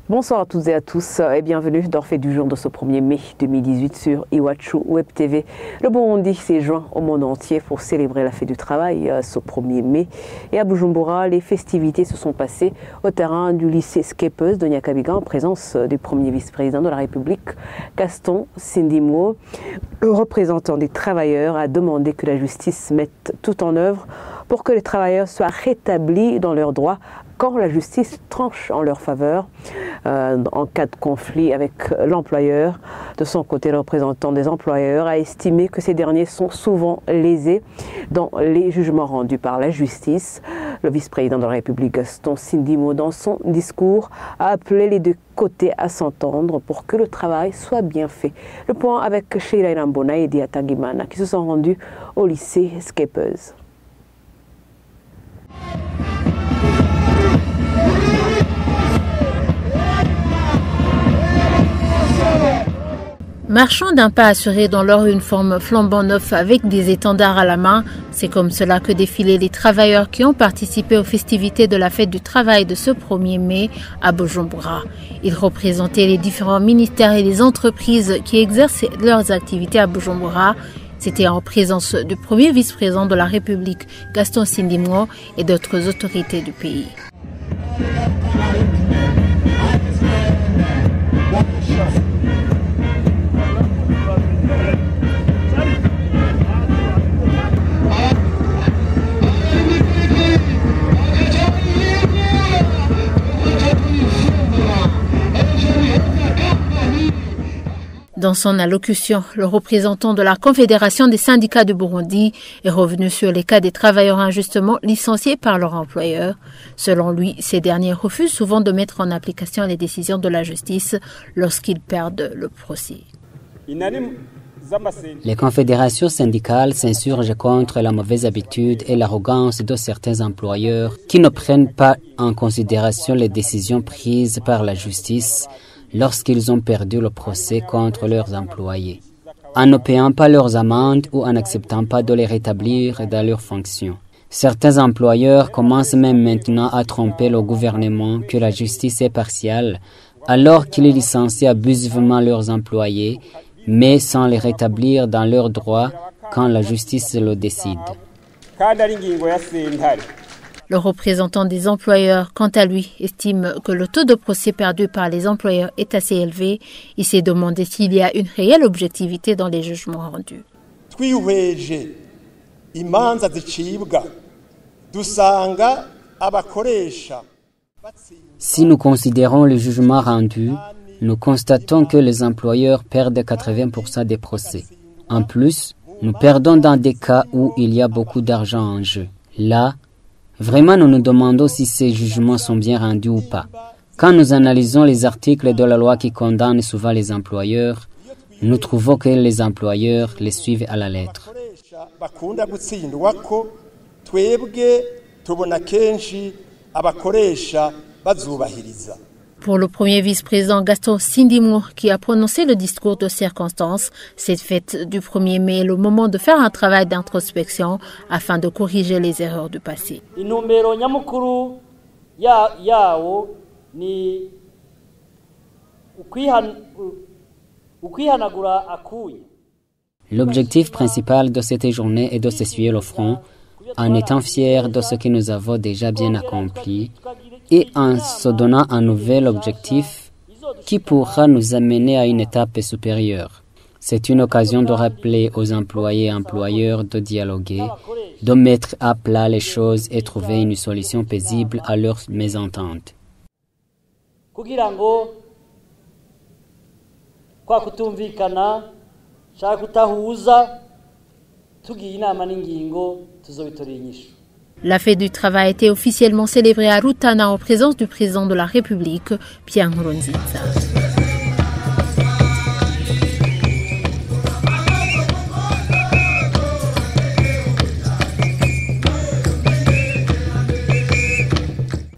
Bonsoir à toutes et à tous et bienvenue dans Fait du jour de ce 1er mai 2018 sur Iwachu Web TV. Le Burundi s'est joint au monde entier pour célébrer la fête du travail ce 1er mai. Et à Bujumbura, les festivités se sont passées au terrain du lycée Skepeuse de Nyakabiga en présence du premier vice-président de la République, Gaston Sindimwo. Le représentant des travailleurs a demandé que la justice mette tout en œuvre pour que les travailleurs soient rétablis dans leurs droits quand la justice tranche en leur faveur en cas de conflit avec l'employeur. De son côté, le représentant des employeurs a estimé que ces derniers sont souvent lésés dans les jugements rendus par la justice. Le vice-président de la République, Gaston Sindimwo, dans son discours, a appelé les deux côtés à s'entendre pour que le travail soit bien fait. Le point avec Sheila Irambona et Diata Gimana qui se sont rendus au lycée Skepeuse. Marchant d'un pas assuré dans leur uniforme flambant neuf avec des étendards à la main, c'est comme cela que défilaient les travailleurs qui ont participé aux festivités de la fête du travail de ce 1er mai à Bujumbura. Ils représentaient les différents ministères et les entreprises qui exercent leurs activités à Bujumbura. C'était en présence du premier vice-président de la République, Gaston Sindimwo, et d'autres autorités du pays. Dans son allocution, le représentant de la Confédération des syndicats du Burundi est revenu sur les cas des travailleurs injustement licenciés par leur employeur. Selon lui, ces derniers refusent souvent de mettre en application les décisions de la justice lorsqu'ils perdent le procès. Les confédérations syndicales s'insurgent contre la mauvaise habitude et l'arrogance de certains employeurs qui ne prennent pas en considération les décisions prises par la justice lorsqu'ils ont perdu le procès contre leurs employés, en ne payant pas leurs amendes ou en n'acceptant pas de les rétablir dans leurs fonctions. Certains employeurs commencent même maintenant à tromper le gouvernement que la justice est partielle, alors qu'ils licencient abusivement leurs employés, mais sans les rétablir dans leurs droits quand la justice le décide. Le représentant des employeurs, quant à lui, estime que le taux de procès perdu par les employeurs est assez élevé. Il s'est demandé s'il y a une réelle objectivité dans les jugements rendus. Si nous considérons les jugements rendus, nous constatons que les employeurs perdent 80% des procès. En plus, nous perdons dans des cas où il y a beaucoup d'argent en jeu. Là, vraiment, nous nous demandons si ces jugements sont bien rendus ou pas. Quand nous analysons les articles de la loi qui condamnent souvent les employeurs, nous trouvons que les employeurs les suivent à la lettre. Pour le premier vice-président Gaston Sindimwo, qui a prononcé le discours de circonstance, cette fête du 1er mai est le moment de faire un travail d'introspection afin de corriger les erreurs du passé. L'objectif principal de cette journée est de s'essuyer le front en étant fiers de ce que nous avons déjà bien accompli et en se donnant un nouvel objectif qui pourra nous amener à une étape supérieure. C'est une occasion de rappeler aux employés et employeurs de dialoguer, de mettre à plat les choses et trouver une solution paisible à leurs mésententes. La fête du travail a été officiellement célébrée à Rutana en présence du président de la République, Pierre Nkurunziza.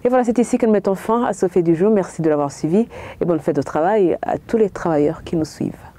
Et voilà, c'est ici que nous mettons fin à ce fait du jour. Merci de l'avoir suivi et bonne fête de travail à tous les travailleurs qui nous suivent.